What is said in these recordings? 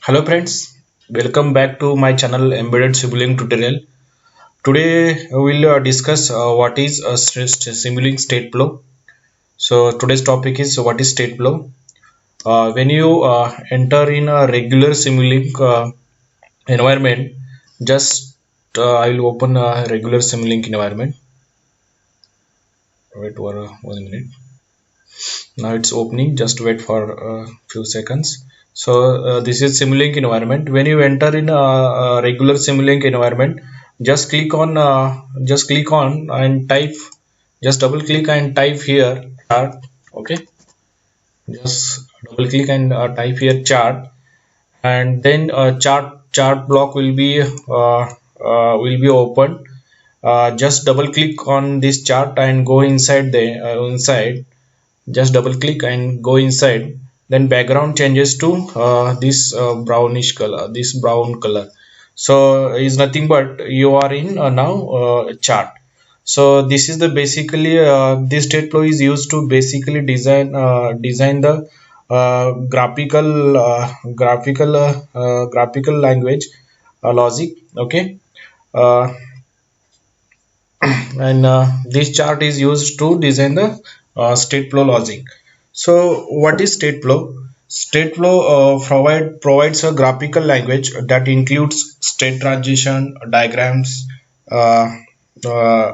Hello friends, welcome back to my channel Embedded Simulink Tutorial. Today we will discuss what is a Simulink state flow. So today's topic is what is state flow. When you enter in a regular Simulink environment, just I will open a regular Simulink environment. Wait for 1 minute. Now it's opening. Just wait for a few seconds. So this is Simulink environment. When you enter in a regular Simulink environment, just click on and type, just double click and type here chart. Okay, just double click and type here chart, and then chart block will be open. Just double click on this chart and go inside the inside. Just double click and go inside, then background changes to this brownish color, this brown color. So is nothing but you are in now chart. So this is the basically this state flow is used to basically design the graphical language logic. Okay. uh, and this chart is used to design the state flow logic. So what is state flow? State flow provides a graphical language that includes state transition diagrams, uh,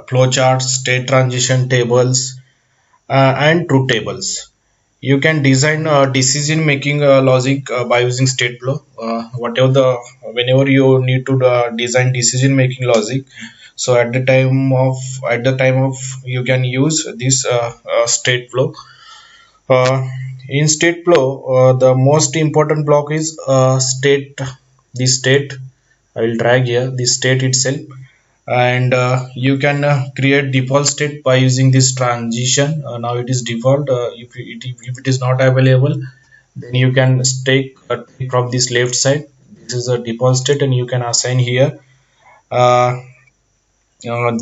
flow charts, state transition tables, and truth tables. You can design decision making logic by using state flow. Whenever you need to design decision making logic, so at the time of you can use this state flow. uh, in state flow, the most important block is state. The state, I will drag here the state itself, and you can create default state by using this transition. Now it is default. If it is not available, then you can take from this left side. This is a default state and you can assign here. uh,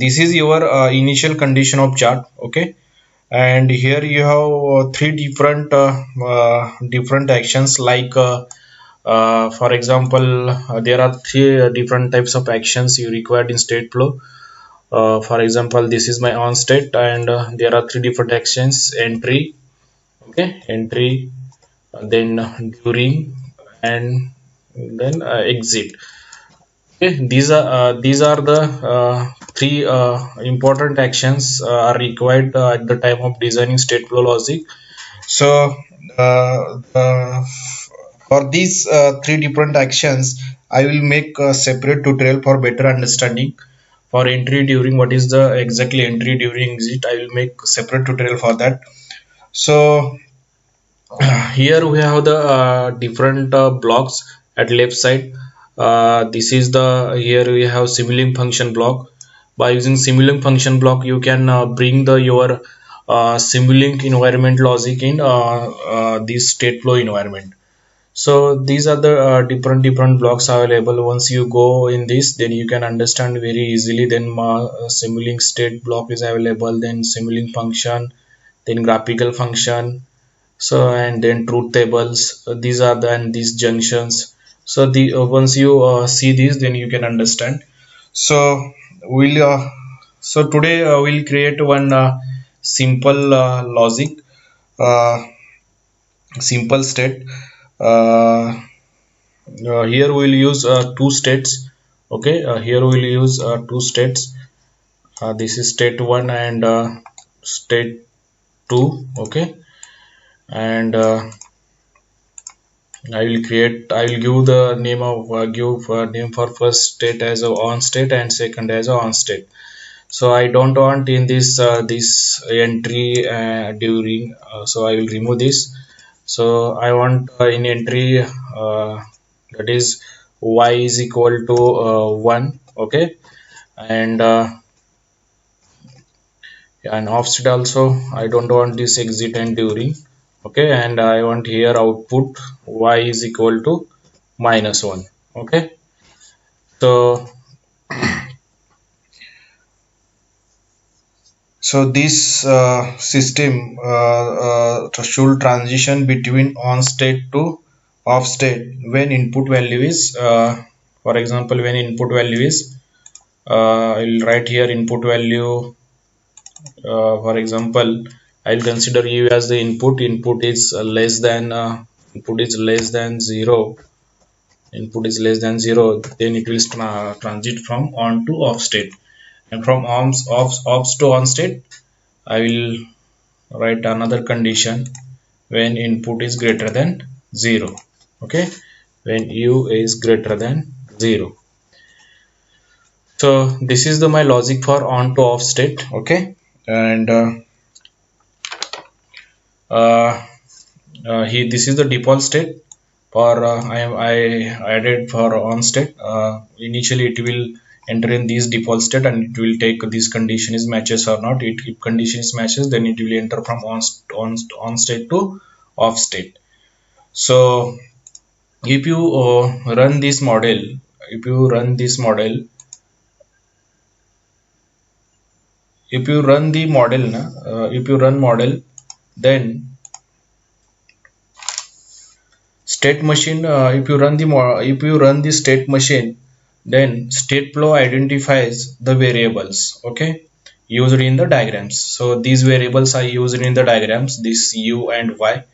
this is your initial condition of chart. Okay, and here you have three different actions, like for example, there are three different types of actions you required in state flow. For example, this is my on state, and there are three different actions: entry, okay, entry, then during, and then exit. Okay, these are the three important actions are required at the time of designing state flow logic. So for these three different actions, I will make a separate tutorial for better understanding. For entry, during, what is the exactly entry, during, exit, I will make separate tutorial for that. So here we have the different blocks at left side. This is the here we have Simulink function block. By using Simulink function block, you can bring the your Simulink environment logic in this state flow environment. So these are the different blocks available. Once you go in this, then you can understand very easily. Then Simulink state block is available, then Simulink function, then graphical function, so and then truth tables. These are the, and these junctions. So the once you see these, then you can understand. So we'll so today we'll create one simple logic, uh, simple state. uh, Here we'll use two states. Okay, here we'll use two states. This is state 1 and state 2. Okay, and I will give the name of give name for first state as a on state and second as a on state. So I don't want in this entry during, so I will remove this. So I want in entry, that is y is equal to 1. Okay, and and offset also I don't want this exit and during. Okay, and I want here output y is equal to -1. Okay, so this system should transition between on state to off state when input value is for example, when input value is I'll write here input value, for example, I'll consider u as the input is less than input is less than 0, input is less than 0, then it will transit from on to off state, and from off to on state I will write another condition when input is greater than 0. Okay, when u is greater than 0. So this is the my logic for on to off state. Okay, and uh, this is the default state for I added for on state. Initially it will enter in this default state and it will take this condition is matches or not. If condition is matches, then it will enter from on state to off state. So if you run this model, if you run this model, if you run the model if you run model, then state machine, if you run the state machine, then state flow identifies the variables, okay, used in the diagrams. So these variables are used in the diagrams, this u and y.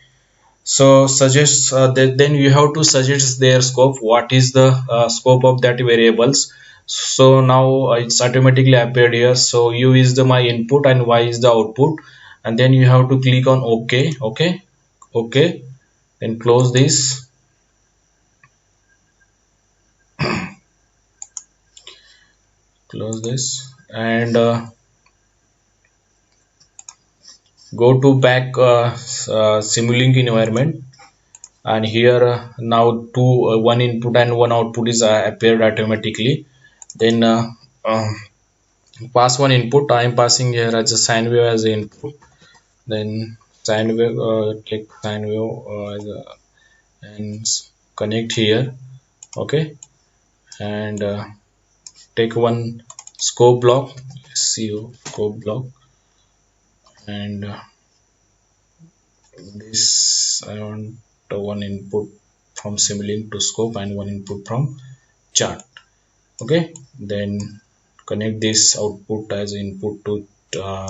So suggest that then you have to suggest their scope, what is the scope of that variables. So now it's automatically appeared here. So u is the my input and y is the output, and then you have to click on ok. Okay, then close this, and go to back Simulink environment, and here now one input and one output is appeared automatically. Then pass one input. I am passing here as a sine wave as input, then sine wave, take sine wave and connect here. Okay, and take one scope block, CO scope block, and this I want one input from Simulink to scope and one input from chart. Okay, then connect this output as input to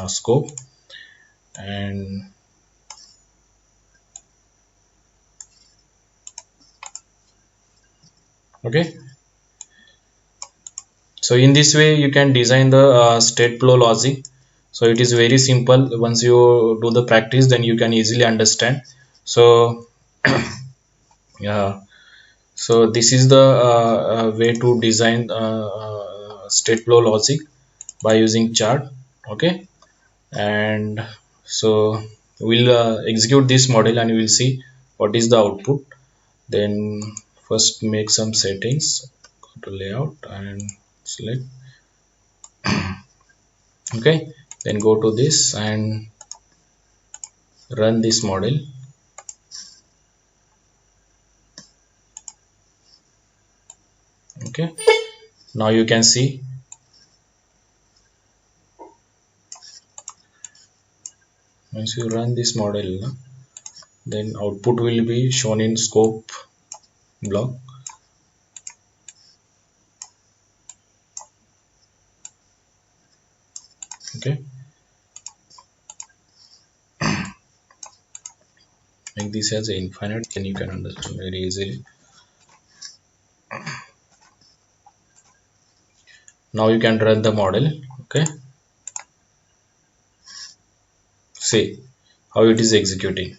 scope, and okay, so in this way you can design the state flow logic. So it is very simple. Once you do the practice, then you can easily understand. So yeah, so this is the way to design state flow logic by using chart. Okay, and so we'll execute this model and we'll see what is the output. Then first make some settings, go to layout and select. Okay, then go to this and run this model. Okay, now you can see once you run this model, then output will be shown in scope block. Okay, make this as infinite, then you can understand very easily. Now you can run the model. Okay, see how it is executing.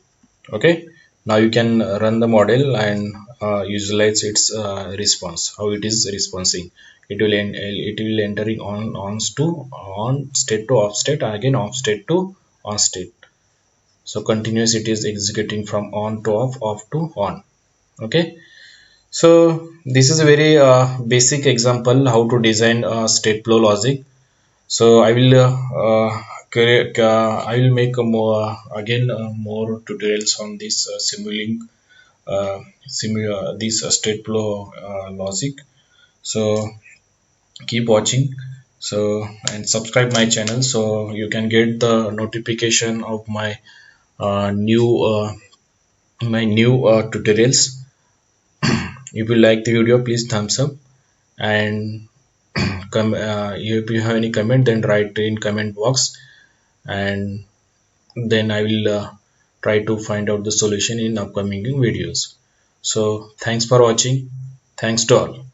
Okay, now you can run the model and visualize its response, how it is responding. It will entering on state to off state, again off state to on state. So continuous it is executing from on to off to on. Okay, so this is a very basic example how to design state flow logic. So I will I will make a more more tutorials on this Simulink this state flow logic. So keep watching, so and subscribe my channel so you can get the notification of my new tutorials. If you like the video, please thumbs up, and if you have any comment, then write in comment box, and then I will try to find out the solution in upcoming videos. So thanks for watching. Thanks to all.